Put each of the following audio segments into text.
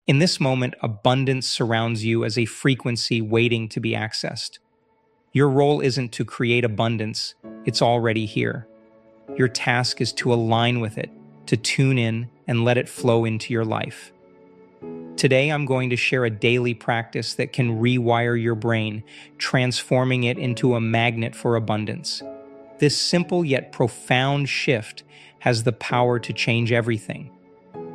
In this moment, abundance surrounds you as a frequency waiting to be accessed. Your role isn't to create abundance, it's already here. Your task is to align with it, to tune in and let it flow into your life. Today, I'm going to share a daily practice that can rewire your brain, transforming it into a magnet for abundance. This simple yet profound shift has the power to change everything.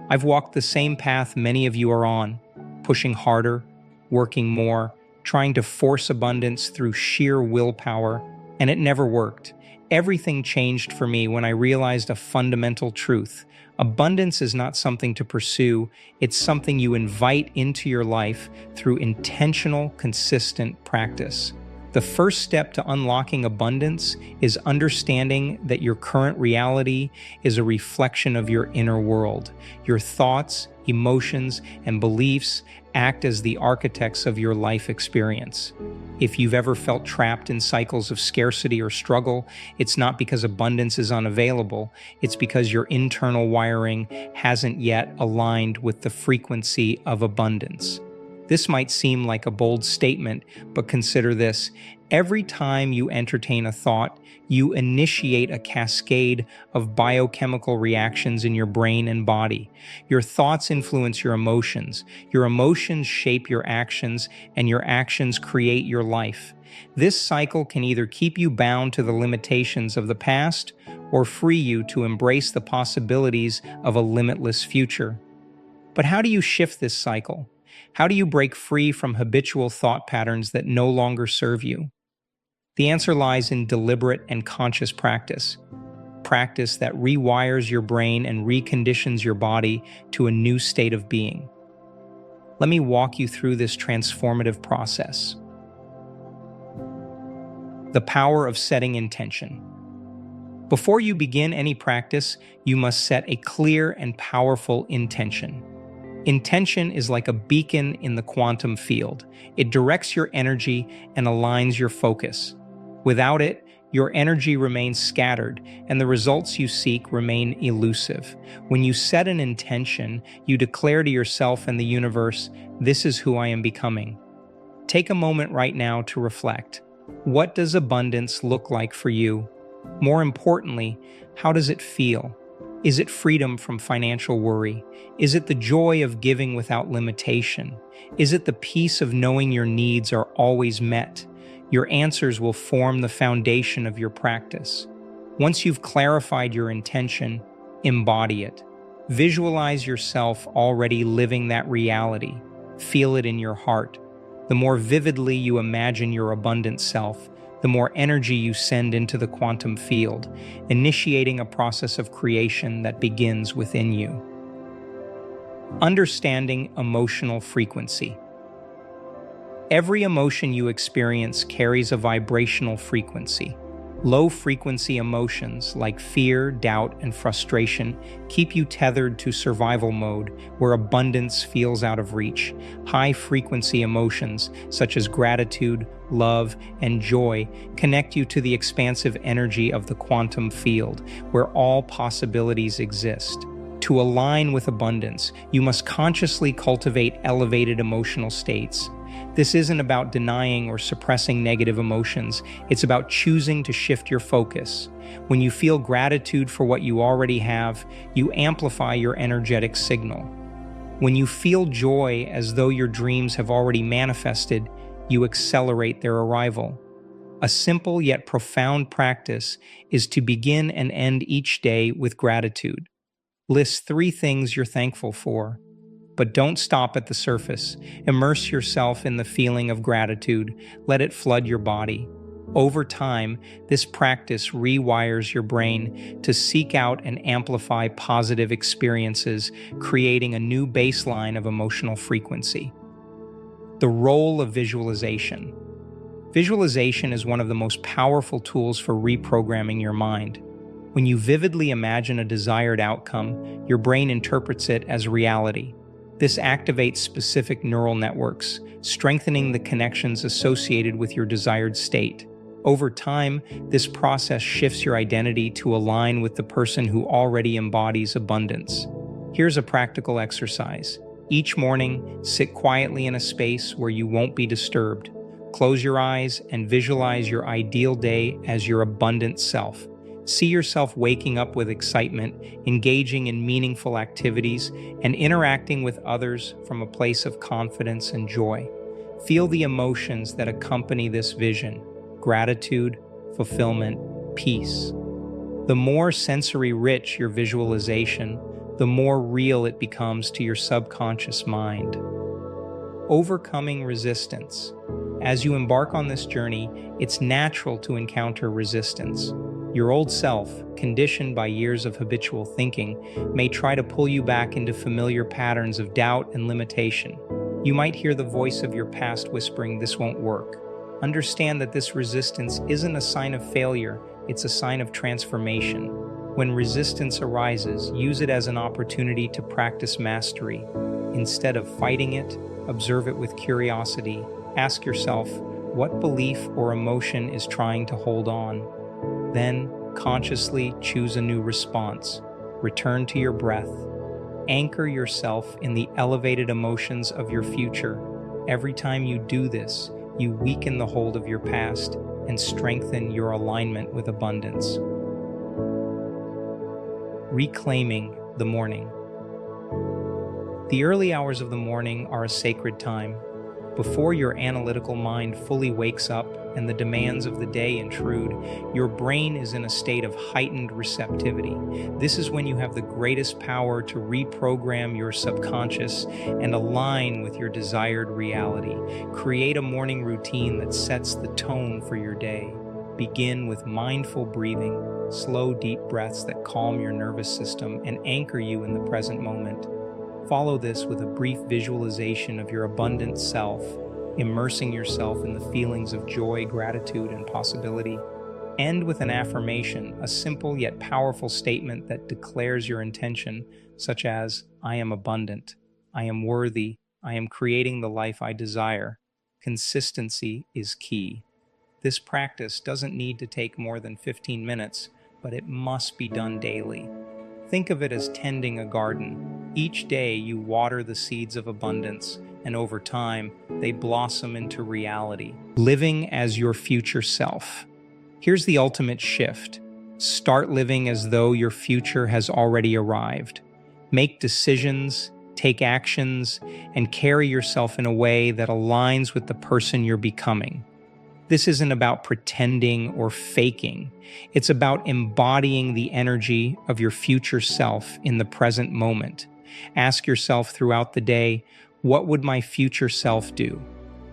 I've walked the same path many of you are on, pushing harder, working more, trying to force abundance through sheer willpower, and it never worked. Everything changed for me when I realized a fundamental truth. Abundance is not something to pursue, it's something you invite into your life through intentional, consistent practice. The first step to unlocking abundance is understanding that your current reality is a reflection of your inner world. Your thoughts, emotions, and beliefs act as the architects of your life experience. If you've ever felt trapped in cycles of scarcity or struggle, it's not because abundance is unavailable, it's because your internal wiring hasn't yet aligned with the frequency of abundance. This might seem like a bold statement, but consider this. Every time you entertain a thought, you initiate a cascade of biochemical reactions in your brain and body. Your thoughts influence your emotions shape your actions, and your actions create your life. This cycle can either keep you bound to the limitations of the past or free you to embrace the possibilities of a limitless future. But how do you shift this cycle? How do you break free from habitual thought patterns that no longer serve you? The answer lies in deliberate and conscious practice. Practice that rewires your brain and reconditions your body to a new state of being. Let me walk you through this transformative process. The power of setting intention. Before you begin any practice, you must set a clear and powerful intention. Intention is like a beacon in the quantum field. It directs your energy and aligns your focus. Without it, your energy remains scattered, and the results you seek remain elusive. When you set an intention, you declare to yourself and the universe, "This is who I am becoming." Take a moment right now to reflect. What does abundance look like for you? More importantly, how does it feel? Is it freedom from financial worry? Is it the joy of giving without limitation? Is it the peace of knowing your needs are always met? Your answers will form the foundation of your practice. Once you've clarified your intention, embody it. Visualize yourself already living that reality. Feel it in your heart. The more vividly you imagine your abundant self, the more energy you send into the quantum field, initiating a process of creation that begins within you. Understanding emotional frequency. Every emotion you experience carries a vibrational frequency. Low-frequency emotions like fear, doubt, and frustration keep you tethered to survival mode where abundance feels out of reach. High-frequency emotions such as gratitude, love, and joy connect you to the expansive energy of the quantum field where all possibilities exist. To align with abundance, you must consciously cultivate elevated emotional states. This isn't about denying or suppressing negative emotions. It's about choosing to shift your focus. When you feel gratitude for what you already have, you amplify your energetic signal. When you feel joy as though your dreams have already manifested, you accelerate their arrival. A simple yet profound practice is to begin and end each day with gratitude. List 3 things you're thankful for. But don't stop at the surface. Immerse yourself in the feeling of gratitude. Let it flood your body. Over time, this practice rewires your brain to seek out and amplify positive experiences, creating a new baseline of emotional frequency. The role of visualization. Visualization is one of the most powerful tools for reprogramming your mind. When you vividly imagine a desired outcome, your brain interprets it as reality. This activates specific neural networks, strengthening the connections associated with your desired state. Over time, this process shifts your identity to align with the person who already embodies abundance. Here's a practical exercise. Each morning, sit quietly in a space where you won't be disturbed. Close your eyes and visualize your ideal day as your abundant self. See yourself waking up with excitement, engaging in meaningful activities, and interacting with others from a place of confidence and joy. Feel the emotions that accompany this vision: gratitude, fulfillment, peace. The more sensory rich your visualization, the more real it becomes to your subconscious mind. Overcoming resistance. As you embark on this journey, it's natural to encounter resistance. Your old self, conditioned by years of habitual thinking, may try to pull you back into familiar patterns of doubt and limitation. You might hear the voice of your past whispering, "This won't work." Understand that this resistance isn't a sign of failure, it's a sign of transformation. When resistance arises, use it as an opportunity to practice mastery. Instead of fighting it, observe it with curiosity. Ask yourself, what belief or emotion is trying to hold on? Then, consciously choose a new response. Return to your breath. Anchor yourself in the elevated emotions of your future. Every time you do this, you weaken the hold of your past and strengthen your alignment with abundance. Reclaiming the morning. The early hours of the morning are a sacred time. Before your analytical mind fully wakes up and the demands of the day intrude, your brain is in a state of heightened receptivity. This is when you have the greatest power to reprogram your subconscious and align with your desired reality. Create a morning routine that sets the tone for your day. Begin with mindful breathing, slow, deep breaths that calm your nervous system and anchor you in the present moment. Follow this with a brief visualization of your abundant self, immersing yourself in the feelings of joy, gratitude, and possibility. End with an affirmation, a simple yet powerful statement that declares your intention, such as, "I am abundant, I am worthy, I am creating the life I desire." Consistency is key. This practice doesn't need to take more than 15 minutes, but it must be done daily. Think of it as tending a garden. Each day you water the seeds of abundance, and over time, they blossom into reality. Living as your future self. Here's the ultimate shift. Start living as though your future has already arrived. Make decisions, take actions, and carry yourself in a way that aligns with the person you're becoming. This isn't about pretending or faking. It's about embodying the energy of your future self in the present moment. Ask yourself throughout the day, what would my future self do?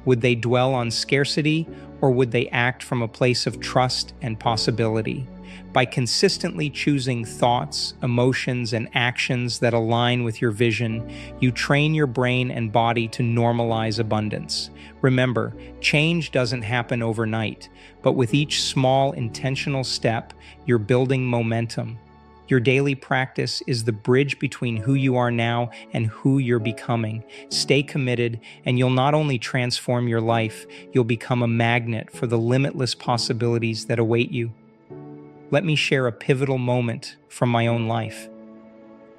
Would they dwell on scarcity, or would they act from a place of trust and possibility? By consistently choosing thoughts, emotions, and actions that align with your vision, you train your brain and body to normalize abundance. Remember, change doesn't happen overnight, but with each small, intentional step, you're building momentum. Your daily practice is the bridge between who you are now and who you're becoming. Stay committed, and you'll not only transform your life, you'll become a magnet for the limitless possibilities that await you. Let me share a pivotal moment from my own life.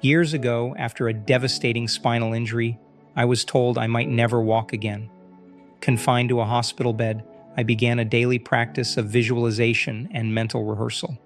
Years ago, after a devastating spinal injury, I was told I might never walk again. Confined to a hospital bed, I began a daily practice of visualization and mental rehearsal.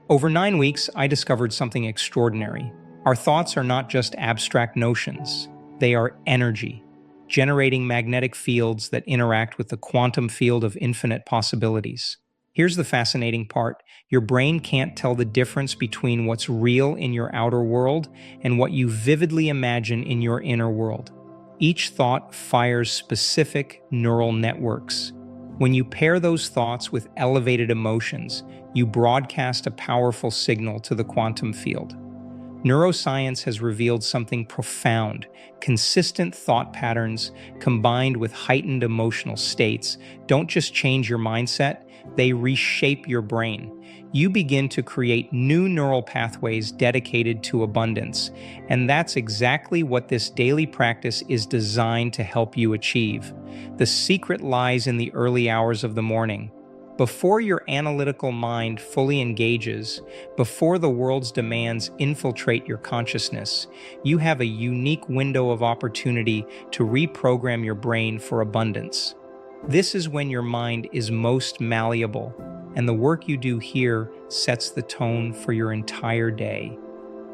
Over 9 weeks, I discovered something extraordinary. Our thoughts are not just abstract notions. They are energy, generating magnetic fields that interact with the quantum field of infinite possibilities. Here's the fascinating part. Your brain can't tell the difference between what's real in your outer world and what you vividly imagine in your inner world. Each thought fires specific neural networks. When you pair those thoughts with elevated emotions, you broadcast a powerful signal to the quantum field. Neuroscience has revealed something profound. Consistent thought patterns combined with heightened emotional states don't just change your mindset, they reshape your brain. You begin to create new neural pathways dedicated to abundance, and that's exactly what this daily practice is designed to help you achieve. The secret lies in the early hours of the morning. Before your analytical mind fully engages, before the world's demands infiltrate your consciousness, you have a unique window of opportunity to reprogram your brain for abundance. This is when your mind is most malleable, and the work you do here sets the tone for your entire day.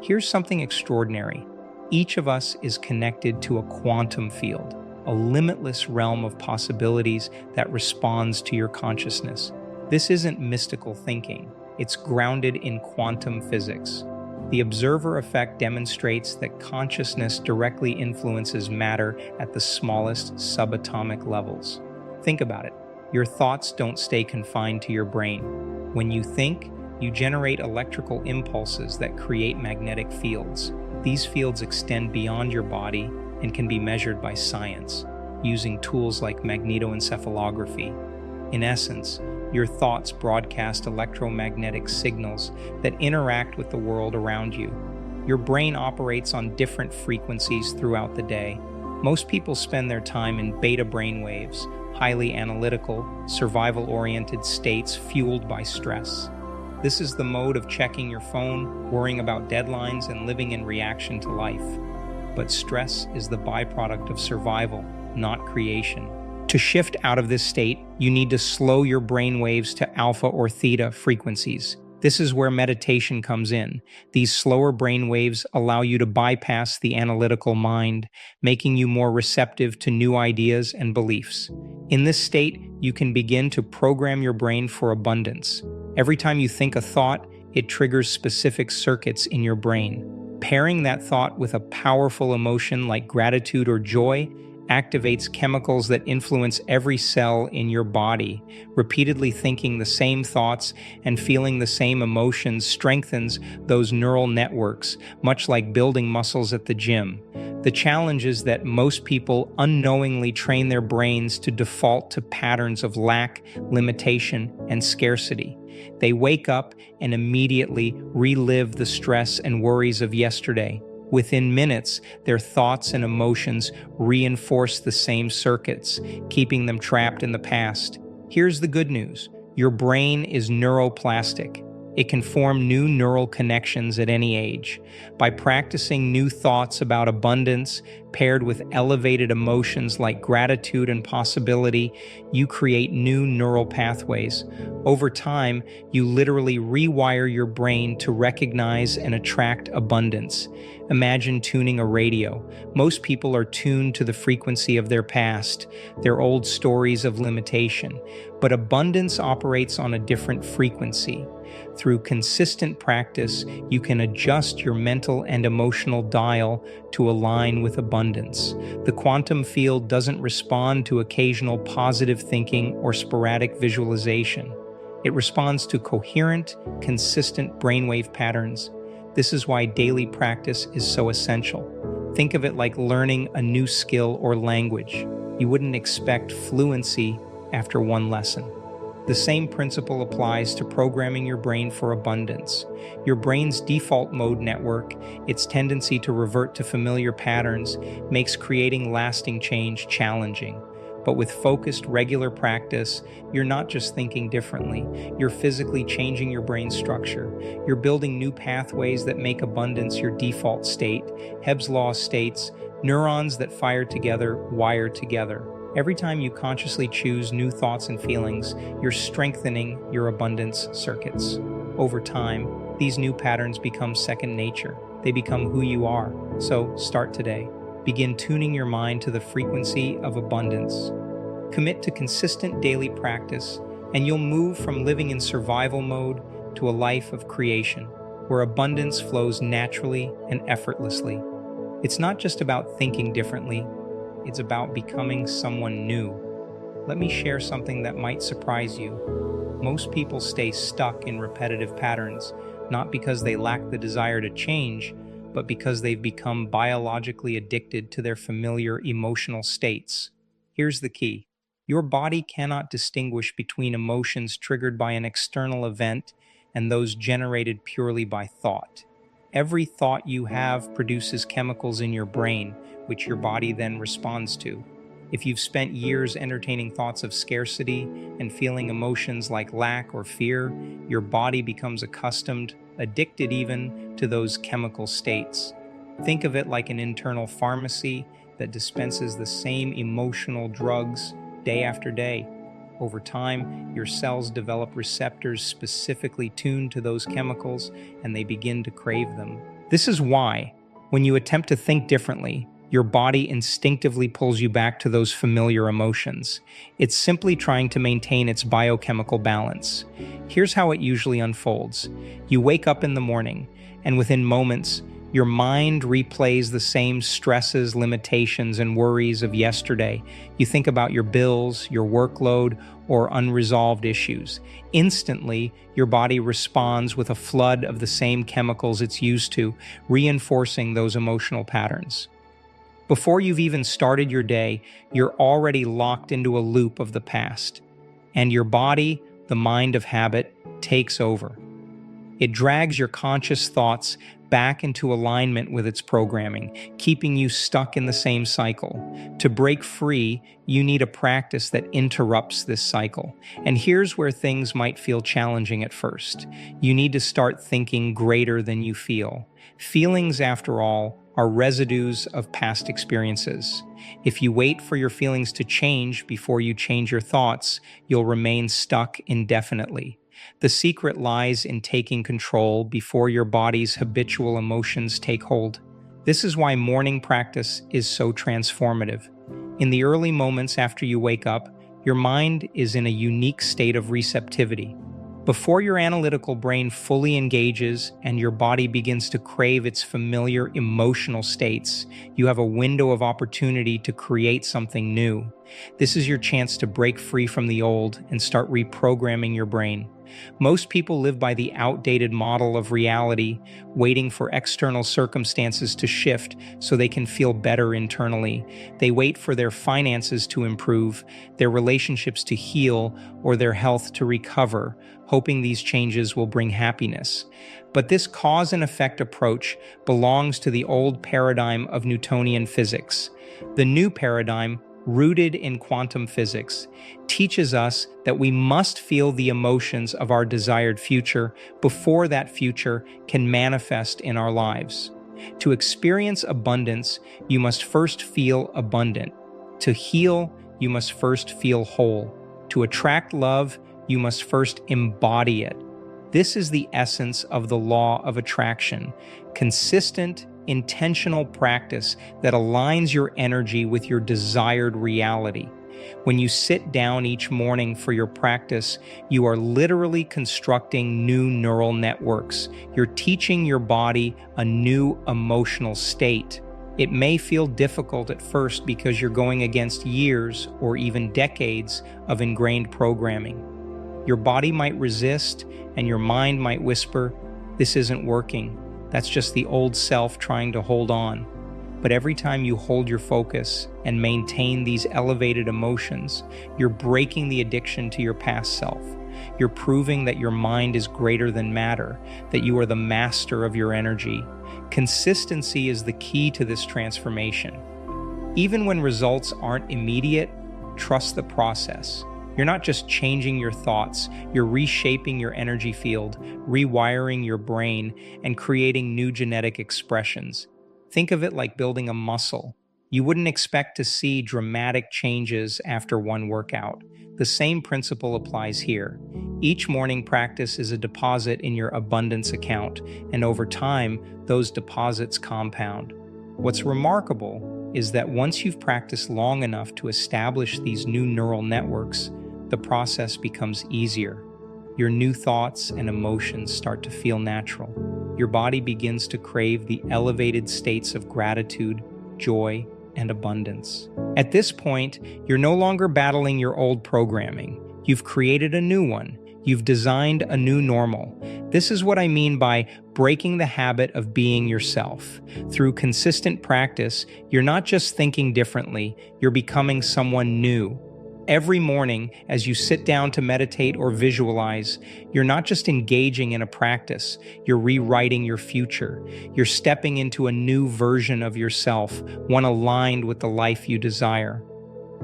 Here's something extraordinary. Each of us is connected to a quantum field, a limitless realm of possibilities that responds to your consciousness. This isn't mystical thinking, it's grounded in quantum physics. The observer effect demonstrates that consciousness directly influences matter at the smallest subatomic levels. Think about it. Your thoughts don't stay confined to your brain. When you think, you generate electrical impulses that create magnetic fields. These fields extend beyond your body and can be measured by science, using tools like magnetoencephalography. In essence, your thoughts broadcast electromagnetic signals that interact with the world around you. Your brain operates on different frequencies throughout the day. Most people spend their time in beta brainwaves, highly analytical, survival-oriented states fueled by stress. This is the mode of checking your phone, worrying about deadlines, and living in reaction to life. But stress is the byproduct of survival, not creation. To shift out of this state, you need to slow your brain waves to alpha or theta frequencies. This is where meditation comes in. These slower brain waves allow you to bypass the analytical mind, making you more receptive to new ideas and beliefs. In this state, you can begin to program your brain for abundance. Every time you think a thought, it triggers specific circuits in your brain. Pairing that thought with a powerful emotion like gratitude or joy activates chemicals that influence every cell in your body. Repeatedly thinking the same thoughts and feeling the same emotions strengthens those neural networks, much like building muscles at the gym. The challenge is that most people unknowingly train their brains to default to patterns of lack, limitation, and scarcity. They wake up and immediately relive the stress and worries of yesterday. Within minutes, their thoughts and emotions reinforce the same circuits, keeping them trapped in the past. Here's the good news. Your brain is neuroplastic. It can form new neural connections at any age. By practicing new thoughts about abundance, paired with elevated emotions like gratitude and possibility, you create new neural pathways. Over time, you literally rewire your brain to recognize and attract abundance. Imagine tuning a radio. Most people are tuned to the frequency of their past, their old stories of limitation. But abundance operates on a different frequency. Through consistent practice, you can adjust your mental and emotional dial to align with abundance. The quantum field doesn't respond to occasional positive thinking or sporadic visualization. It responds to coherent, consistent brainwave patterns. This is why daily practice is so essential. Think of it like learning a new skill or language. You wouldn't expect fluency after one lesson. The same principle applies to programming your brain for abundance. Your brain's default mode network, its tendency to revert to familiar patterns, makes creating lasting change challenging. But with focused, regular practice, you're not just thinking differently, you're physically changing your brain structure. You're building new pathways that make abundance your default state. Hebb's law states, neurons that fire together wire together. Every time you consciously choose new thoughts and feelings, you're strengthening your abundance circuits. Over time, these new patterns become second nature. They become who you are. So start today. Begin tuning your mind to the frequency of abundance. Commit to consistent daily practice, and you'll move from living in survival mode to a life of creation, where abundance flows naturally and effortlessly. It's not just about thinking differently, it's about becoming someone new. Let me share something that might surprise you. Most people stay stuck in repetitive patterns, not because they lack the desire to change, but because they've become biologically addicted to their familiar emotional states. Here's the key. Your body cannot distinguish between emotions triggered by an external event and those generated purely by thought. Every thought you have produces chemicals in your brain, which your body then responds to. If you've spent years entertaining thoughts of scarcity and feeling emotions like lack or fear, your body becomes accustomed, addicted even, to those chemical states. Think of it like an internal pharmacy that dispenses the same emotional drugs day after day. Over time, your cells develop receptors specifically tuned to those chemicals, and they begin to crave them. This is why, when you attempt to think differently, your body instinctively pulls you back to those familiar emotions. It's simply trying to maintain its biochemical balance. Here's how it usually unfolds. You wake up in the morning, and within moments, your mind replays the same stresses, limitations, and worries of yesterday. You think about your bills, your workload, or unresolved issues. Instantly, your body responds with a flood of the same chemicals it's used to, reinforcing those emotional patterns. Before you've even started your day, you're already locked into a loop of the past. And your body, the mind of habit, takes over. It drags your conscious thoughts back into alignment with its programming, keeping you stuck in the same cycle. To break free, you need a practice that interrupts this cycle. And here's where things might feel challenging at first. You need to start thinking greater than you feel. Feelings, after all, are residues of past experiences. If you wait for your feelings to change before you change your thoughts, you'll remain stuck indefinitely. The secret lies in taking control before your body's habitual emotions take hold. This is why morning practice is so transformative. In the early moments after you wake up, your mind is in a unique state of receptivity. Before your analytical brain fully engages and your body begins to crave its familiar emotional states, you have a window of opportunity to create something new. This is your chance to break free from the old and start reprogramming your brain. Most people live by the outdated model of reality, waiting for external circumstances to shift so they can feel better internally. They wait for their finances to improve, their relationships to heal, or their health to recover, hoping these changes will bring happiness. But this cause and effect approach belongs to the old paradigm of Newtonian physics. The new paradigm, rooted in quantum physics, teaches us that we must feel the emotions of our desired future before that future can manifest in our lives. To experience abundance, you must first feel abundant. To heal, you must first feel whole. To attract love, you must first embody it. This is the essence of the law of attraction: consistent, intentional practice that aligns your energy with your desired reality. When you sit down each morning for your practice, you are literally constructing new neural networks. You're teaching your body a new emotional state. It may feel difficult at first because you're going against years or even decades of ingrained programming. Your body might resist, and your mind might whisper, "This isn't working. That's just the old self trying to hold on." But every time you hold your focus and maintain these elevated emotions, you're breaking the addiction to your past self. You're proving that your mind is greater than matter, that you are the master of your energy. Consistency is the key to this transformation. Even when results aren't immediate, trust the process. You're not just changing your thoughts, you're reshaping your energy field, rewiring your brain, and creating new genetic expressions. Think of it like building a muscle. You wouldn't expect to see dramatic changes after one workout. The same principle applies here. Each morning practice is a deposit in your abundance account, and over time, those deposits compound. What's remarkable is that once you've practiced long enough to establish these new neural networks, the process becomes easier. Your new thoughts and emotions start to feel natural. Your body begins to crave the elevated states of gratitude, joy, and abundance. At this point, you're no longer battling your old programming. You've created a new one. You've designed a new normal. This is what I mean by breaking the habit of being yourself. Through consistent practice, you're not just thinking differently, you're becoming someone new. Every morning, as you sit down to meditate or visualize, you're not just engaging in a practice, you're rewriting your future. You're stepping into a new version of yourself, one aligned with the life you desire.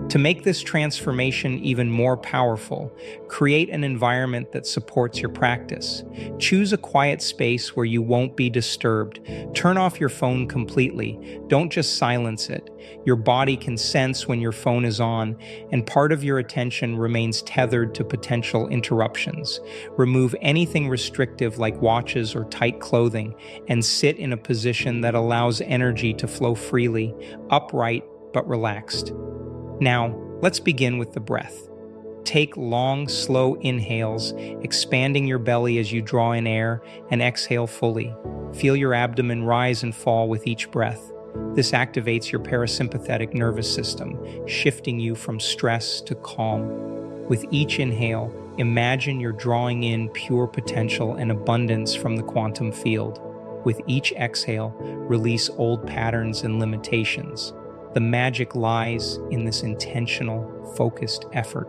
To make this transformation even more powerful, create an environment that supports your practice. Choose a quiet space where you won't be disturbed. Turn off your phone completely. Don't just silence it. Your body can sense when your phone is on, and part of your attention remains tethered to potential interruptions. Remove anything restrictive like watches or tight clothing, and sit in a position that allows energy to flow freely, upright but relaxed. Now, let's begin with the breath. Take long, slow inhales, expanding your belly as you draw in air, and exhale fully. Feel your abdomen rise and fall with each breath. This activates your parasympathetic nervous system, shifting you from stress to calm. With each inhale, imagine you're drawing in pure potential and abundance from the quantum field. With each exhale, release old patterns and limitations. The magic lies in this intentional, focused effort.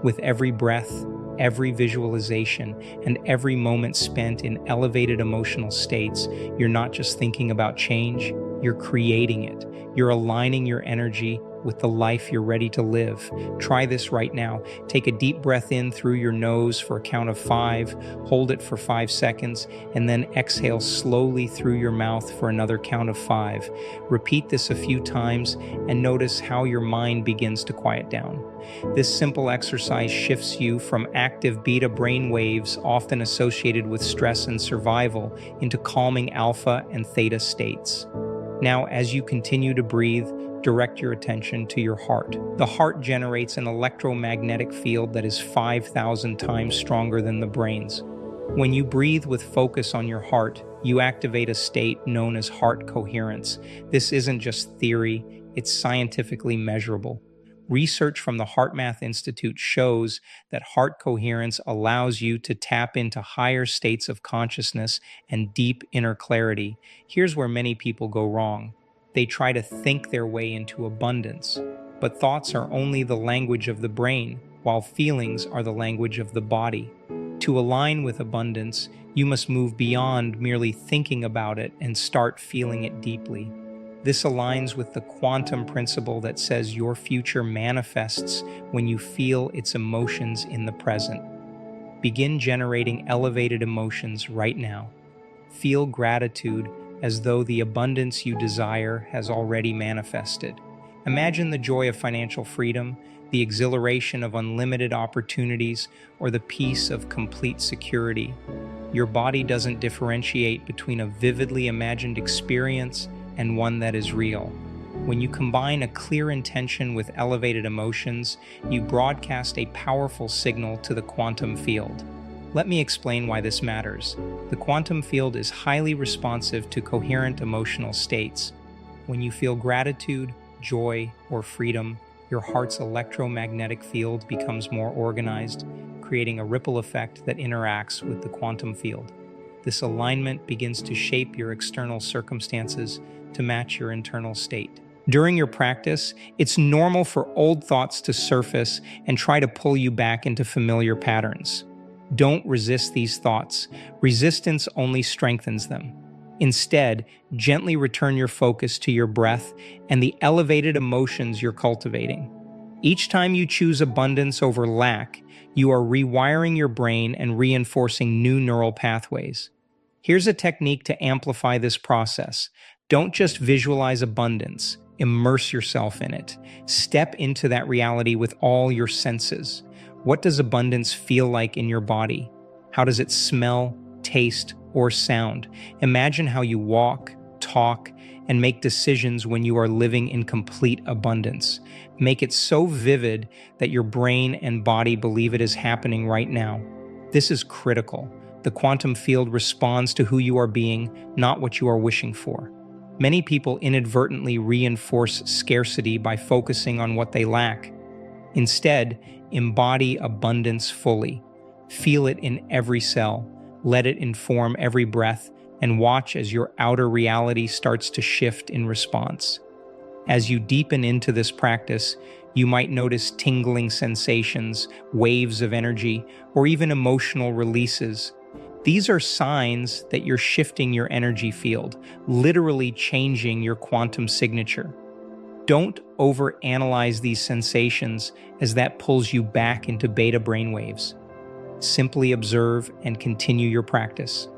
With every breath, every visualization, and every moment spent in elevated emotional states, you're not just thinking about change, you're creating it. You're aligning your energy with the life you're ready to live. Try this right now. Take a deep breath in through your nose for a count of 5, hold it for 5 seconds, and then exhale slowly through your mouth for another count of 5. Repeat this a few times and notice how your mind begins to quiet down. This simple exercise shifts you from active beta brain waves, often associated with stress and survival, into calming alpha and theta states. Now, as you continue to breathe, direct your attention to your heart. The heart generates an electromagnetic field that is 5,000 times stronger than the brain's. When you breathe with focus on your heart, you activate a state known as heart coherence. This isn't just theory, it's scientifically measurable. Research from the HeartMath Institute shows that heart coherence allows you to tap into higher states of consciousness and deep inner clarity. Here's where many people go wrong. They try to think their way into abundance, but thoughts are only the language of the brain, while feelings are the language of the body. To align with abundance, you must move beyond merely thinking about it and start feeling it deeply. This aligns with the quantum principle that says your future manifests when you feel its emotions in the present. Begin generating elevated emotions right now. Feel gratitude as though the abundance you desire has already manifested. Imagine the joy of financial freedom, the exhilaration of unlimited opportunities, or the peace of complete security. Your body doesn't differentiate between a vividly imagined experience and one that is real. When you combine a clear intention with elevated emotions, you broadcast a powerful signal to the quantum field. Let me explain why this matters. The quantum field is highly responsive to coherent emotional states. When you feel gratitude, joy, or freedom, your heart's electromagnetic field becomes more organized, creating a ripple effect that interacts with the quantum field. This alignment begins to shape your external circumstances to match your internal state. During your practice, it's normal for old thoughts to surface and try to pull you back into familiar patterns. Don't resist these thoughts. Resistance only strengthens them. Instead, gently return your focus to your breath and the elevated emotions you're cultivating. Each time you choose abundance over lack, you are rewiring your brain and reinforcing new neural pathways. Here's a technique to amplify this process. Don't just visualize abundance, immerse yourself in it. Step into that reality with all your senses. What does abundance feel like in your body? How does it smell, taste, or sound? Imagine how you walk, talk, and make decisions when you are living in complete abundance. Make it so vivid that your brain and body believe it is happening right now. This is critical. The quantum field responds to who you are being, not what you are wishing for. Many people inadvertently reinforce scarcity by focusing on what they lack. Instead, embody abundance fully. Feel it in every cell. Let it inform every breath, and watch as your outer reality starts to shift in response. As you deepen into this practice, you might notice tingling sensations, waves of energy, or even emotional releases. These are signs that you're shifting your energy field, literally changing your quantum signature. Don't overanalyze these sensations, as that pulls you back into beta brainwaves. Simply observe and continue your practice.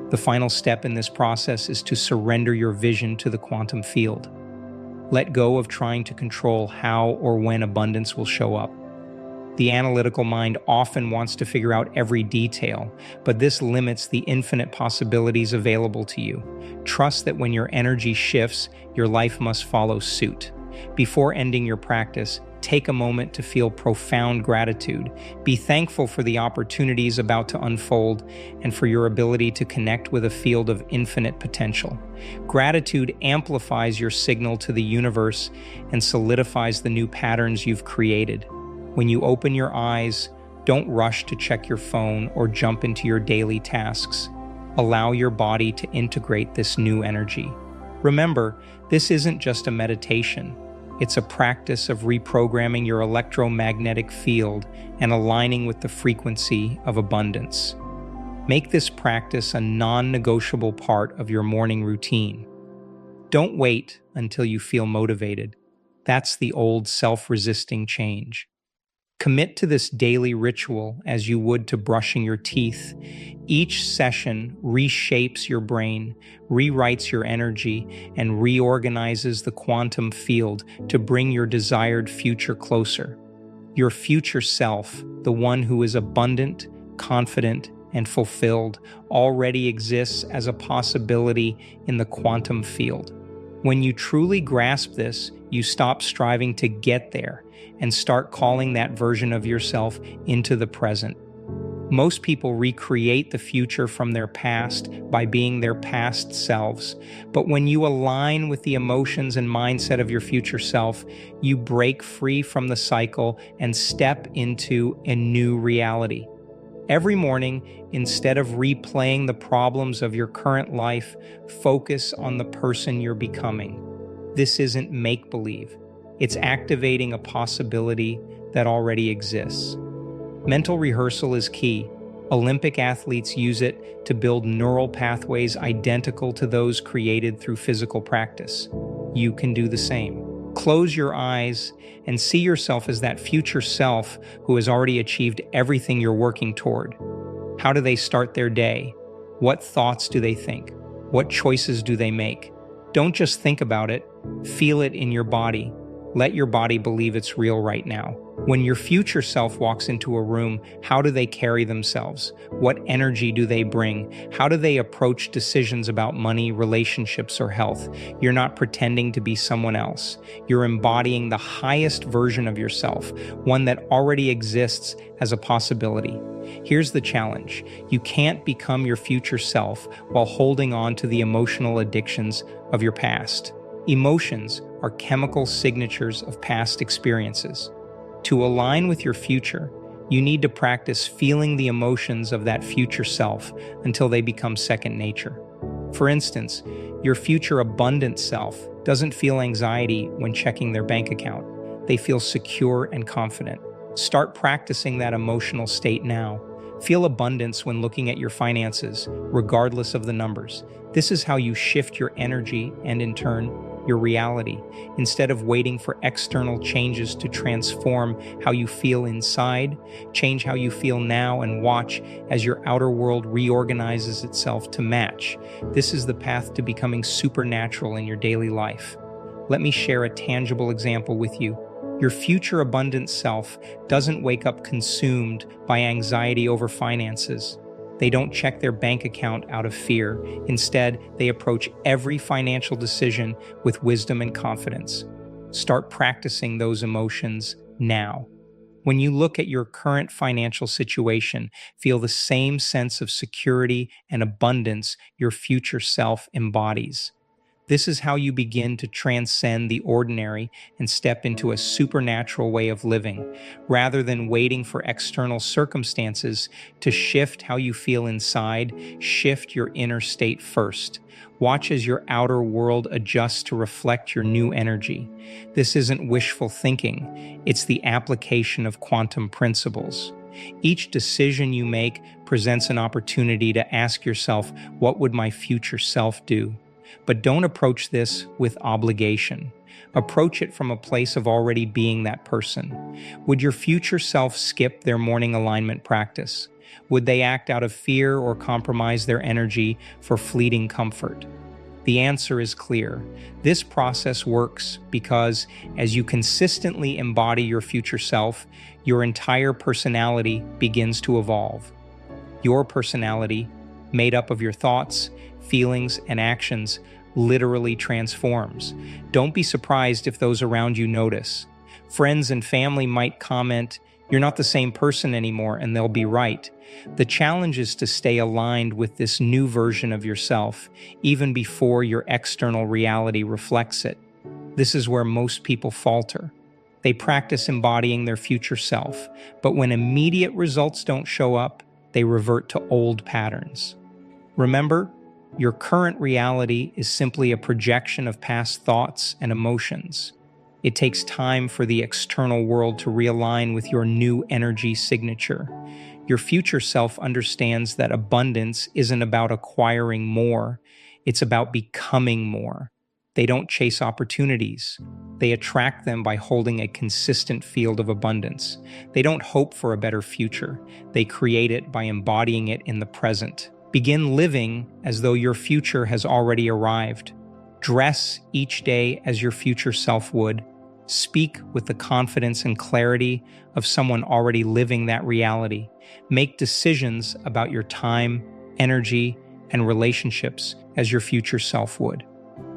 The final step in this process is to surrender your vision to the quantum field. Let go of trying to control how or when abundance will show up. The analytical mind often wants to figure out every detail, but this limits the infinite possibilities available to you. Trust that when your energy shifts, your life must follow suit. Before ending your practice, take a moment to feel profound gratitude. Be thankful for the opportunities about to unfold and for your ability to connect with a field of infinite potential. Gratitude amplifies your signal to the universe and solidifies the new patterns you've created. When you open your eyes, don't rush to check your phone or jump into your daily tasks. Allow your body to integrate this new energy. Remember, this isn't just a meditation. It's a practice of reprogramming your electromagnetic field and aligning with the frequency of abundance. Make this practice a non-negotiable part of your morning routine. Don't wait until you feel motivated. That's the old self-resisting change. Commit to this daily ritual as you would to brushing your teeth. Each session reshapes your brain, rewrites your energy, and reorganizes the quantum field to bring your desired future closer. Your future self, the one who is abundant, confident, and fulfilled, already exists as a possibility in the quantum field. When you truly grasp this, you stop striving to get there and start calling that version of yourself into the present. Most people recreate the future from their past by being their past selves. But when you align with the emotions and mindset of your future self, you break free from the cycle and step into a new reality. Every morning, instead of replaying the problems of your current life, focus on the person you're becoming. This isn't make-believe. It's activating a possibility that already exists. Mental rehearsal is key. Olympic athletes use it to build neural pathways identical to those created through physical practice. You can do the same. Close your eyes and see yourself as that future self who has already achieved everything you're working toward. How do they start their day? What thoughts do they think? What choices do they make? Don't just think about it, feel it in your body. Let your body believe it's real right now. When your future self walks into a room, how do they carry themselves? What energy do they bring? How do they approach decisions about money, relationships, or health? You're not pretending to be someone else. You're embodying the highest version of yourself, one that already exists as a possibility. Here's the challenge. You can't become your future self while holding on to the emotional addictions of your past. Emotions are chemical signatures of past experiences. To align with your future, you need to practice feeling the emotions of that future self until they become second nature. For instance, your future abundant self doesn't feel anxiety when checking their bank account. They feel secure and confident. Start practicing that emotional state now. Feel abundance when looking at your finances, regardless of the numbers. This is how you shift your energy and, in turn, your reality. Instead of waiting for external changes to transform how you feel inside, change how you feel now and watch as your outer world reorganizes itself to match. This is the path to becoming supernatural in your daily life. Let me share a tangible example with you. Your future abundant self doesn't wake up consumed by anxiety over finances. They don't check their bank account out of fear. Instead, they approach every financial decision with wisdom and confidence. Start practicing those emotions now. When you look at your current financial situation, feel the same sense of security and abundance your future self embodies. This is how you begin to transcend the ordinary and step into a supernatural way of living, rather than waiting for external circumstances to shift how you feel inside. Shift your inner state first. Watch as your outer world adjusts to reflect your new energy. This isn't wishful thinking, it's the application of quantum principles. Each decision you make presents an opportunity to ask yourself, what would my future self do? But don't approach this with obligation. Approach it from a place of already being that person. Would your future self skip their morning alignment practice? Would they act out of fear or compromise their energy for fleeting comfort? The answer is clear. This process works because as you consistently embody your future self, your entire personality begins to evolve. Your personality, made up of your thoughts, feelings, and actions, literally transforms. Don't be surprised if those around you notice. Friends and family might comment, "You're not the same person anymore," and they'll be right. The challenge is to stay aligned with this new version of yourself, even before your external reality reflects it. This is where most people falter. They practice embodying their future self, but when immediate results don't show up, they revert to old patterns. Remember, your current reality is simply a projection of past thoughts and emotions. It takes time for the external world to realign with your new energy signature. Your future self understands that abundance isn't about acquiring more, it's about becoming more. They don't chase opportunities. They attract them by holding a consistent field of abundance. They don't hope for a better future. They create it by embodying it in the present. Begin living as though your future has already arrived. Dress each day as your future self would. Speak with the confidence and clarity of someone already living that reality. Make decisions about your time, energy, and relationships as your future self would.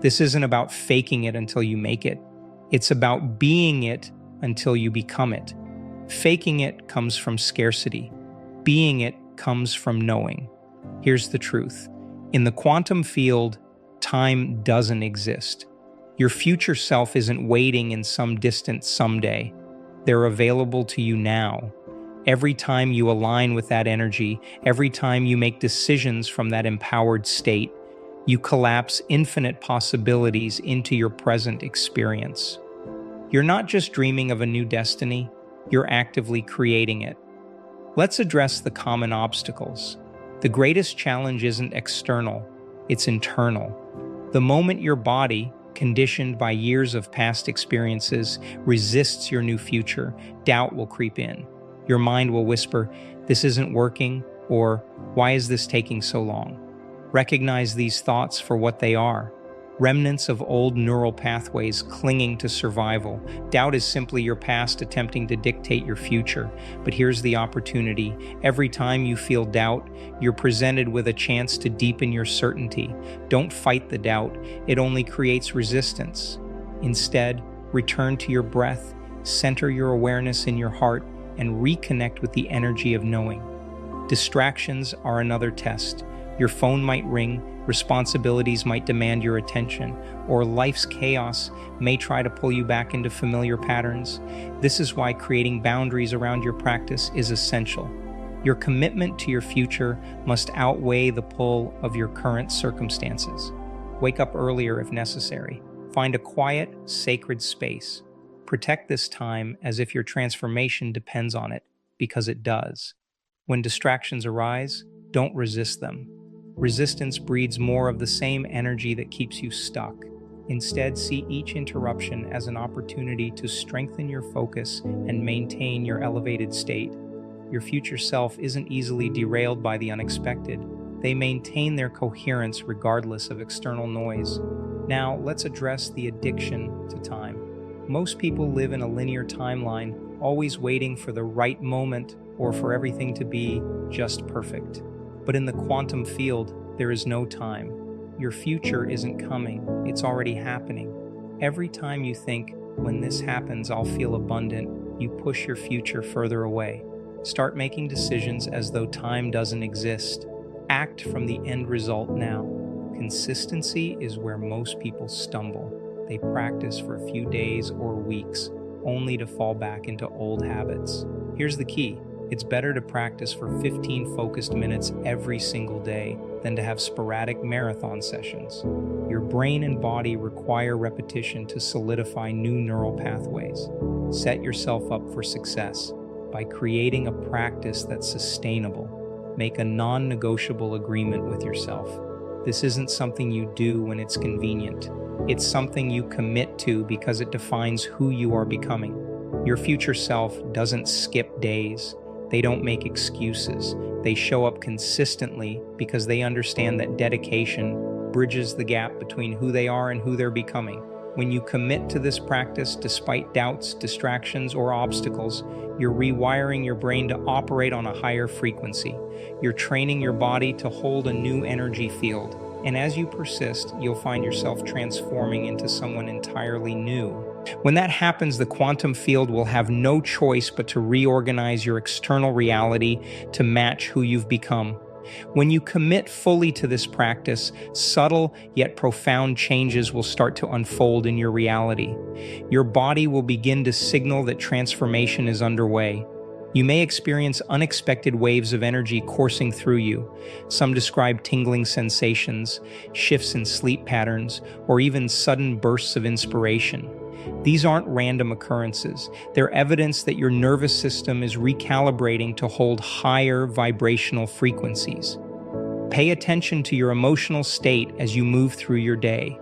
This isn't about faking it until you make it. It's about being it until you become it. Faking it comes from scarcity. Being it comes from knowing. Here's the truth. In the quantum field, time doesn't exist. Your future self isn't waiting in some distant someday. They're available to you now. Every time you align with that energy, every time you make decisions from that empowered state, you collapse infinite possibilities into your present experience. You're not just dreaming of a new destiny, you're actively creating it. Let's address the common obstacles. The greatest challenge isn't external, it's internal. The moment your body, conditioned by years of past experiences, resists your new future, doubt will creep in. Your mind will whisper, "This isn't working," or "Why is this taking so long?" Recognize these thoughts for what they are. Remnants of old neural pathways clinging to survival. Doubt is simply your past attempting to dictate your future. But here's the opportunity. Every time you feel doubt, you're presented with a chance to deepen your certainty. Don't fight the doubt. It only creates resistance. Instead, return to your breath, center your awareness in your heart, and reconnect with the energy of knowing. Distractions are another test. Your phone might ring, responsibilities might demand your attention, or life's chaos may try to pull you back into familiar patterns. This is why creating boundaries around your practice is essential. Your commitment to your future must outweigh the pull of your current circumstances. Wake up earlier if necessary. Find a quiet, sacred space. Protect this time as if your transformation depends on it, because it does. When distractions arise, don't resist them. Resistance breeds more of the same energy that keeps you stuck. Instead, see each interruption as an opportunity to strengthen your focus and maintain your elevated state. Your future self isn't easily derailed by the unexpected. They maintain their coherence regardless of external noise. Now, let's address the addiction to time. Most people live in a linear timeline, always waiting for the right moment or for everything to be just perfect. But in the quantum field, there is no time. Your future isn't coming, it's already happening. Every time you think, "When this happens, I'll feel abundant," you push your future further away. Start making decisions as though time doesn't exist. Act from the end result now. Consistency is where most people stumble. They practice for a few days or weeks, only to fall back into old habits. Here's the key. It's better to practice for 15 focused minutes every single day than to have sporadic marathon sessions. Your brain and body require repetition to solidify new neural pathways. Set yourself up for success by creating a practice that's sustainable. Make a non-negotiable agreement with yourself. This isn't something you do when it's convenient. It's something you commit to because it defines who you are becoming. Your future self doesn't skip days. They don't make excuses. They show up consistently because they understand that dedication bridges the gap between who they are and who they're becoming. When you commit to this practice, despite doubts, distractions, or obstacles, you're rewiring your brain to operate on a higher frequency. You're training your body to hold a new energy field. And as you persist, you'll find yourself transforming into someone entirely new. When that happens, the quantum field will have no choice but to reorganize your external reality to match who you've become. When you commit fully to this practice, subtle yet profound changes will start to unfold in your reality. Your body will begin to signal that transformation is underway. You may experience unexpected waves of energy coursing through you. Some describe tingling sensations, shifts in sleep patterns, or even sudden bursts of inspiration. These aren't random occurrences. They're evidence that your nervous system is recalibrating to hold higher vibrational frequencies. Pay attention to your emotional state as you move through your day.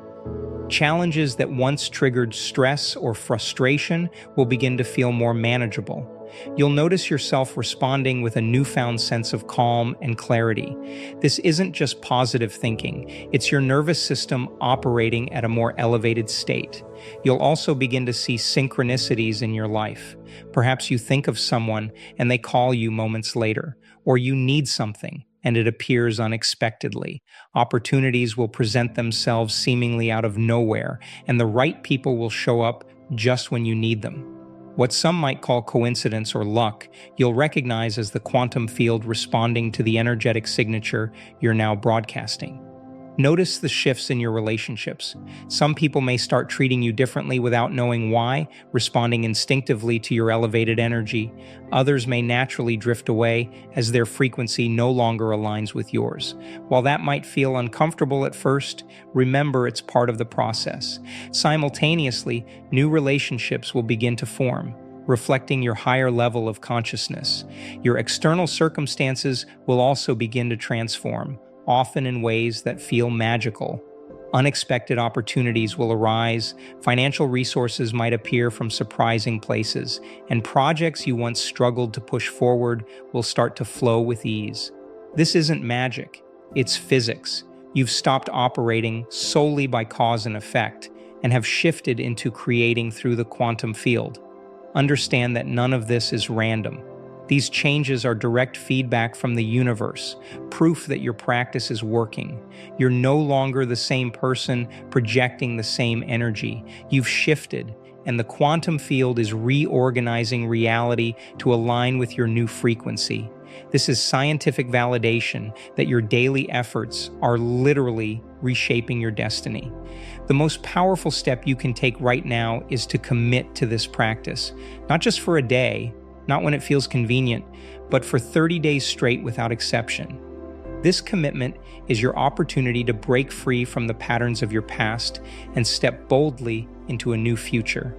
Challenges that once triggered stress or frustration will begin to feel more manageable. You'll notice yourself responding with a newfound sense of calm and clarity. This isn't just positive thinking, it's your nervous system operating at a more elevated state. You'll also begin to see synchronicities in your life. Perhaps you think of someone and they call you moments later, or you need something and it appears unexpectedly. Opportunities will present themselves seemingly out of nowhere, and the right people will show up just when you need them. What some might call coincidence or luck, you'll recognize as the quantum field responding to the energetic signature you're now broadcasting. Notice the shifts in your relationships. Some people may start treating you differently without knowing why, responding instinctively to your elevated energy. Others may naturally drift away as their frequency no longer aligns with yours. While that might feel uncomfortable at first, remember it's part of the process. Simultaneously, new relationships will begin to form, reflecting your higher level of consciousness. Your external circumstances will also begin to transform, often in ways that feel magical. Unexpected opportunities will arise, financial resources might appear from surprising places, and projects you once struggled to push forward will start to flow with ease. This isn't magic, it's physics. You've stopped operating solely by cause and effect and have shifted into creating through the quantum field. Understand that none of this is random. These changes are direct feedback from the universe, proof that your practice is working. You're no longer the same person projecting the same energy. You've shifted, and the quantum field is reorganizing reality to align with your new frequency. This is scientific validation that your daily efforts are literally reshaping your destiny. The most powerful step you can take right now is to commit to this practice, not just for a day, not when it feels convenient, but for 30 days straight without exception. This commitment is your opportunity to break free from the patterns of your past and step boldly into a new future.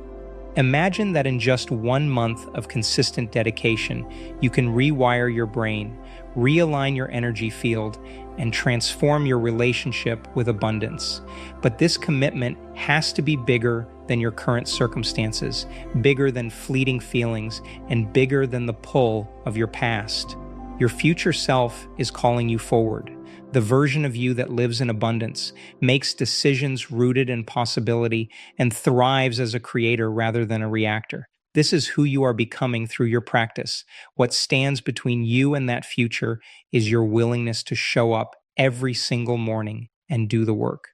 Imagine that in just 1 month of consistent dedication, you can rewire your brain, realign your energy field, and transform your relationship with abundance. But this commitment has to be bigger than your current circumstances, bigger than fleeting feelings, and bigger than the pull of your past. Your future self is calling you forward. The version of you that lives in abundance, makes decisions rooted in possibility, and thrives as a creator rather than a reactor. This is who you are becoming through your practice. What stands between you and that future is your willingness to show up every single morning and do the work.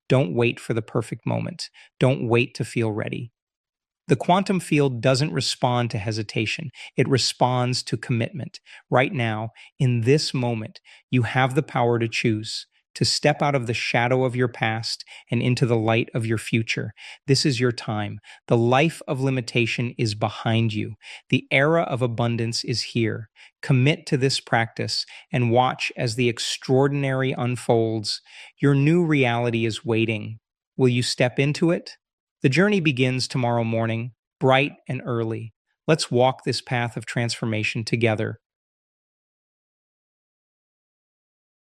Don't wait for the perfect moment. Don't wait to feel ready. The quantum field doesn't respond to hesitation. It responds to commitment. Right now, in this moment, you have the power to choose, to step out of the shadow of your past and into the light of your future. This is your time. The life of limitation is behind you. The era of abundance is here. Commit to this practice and watch as the extraordinary unfolds. Your new reality is waiting. Will you step into it? The journey begins tomorrow morning, bright and early. Let's walk this path of transformation together.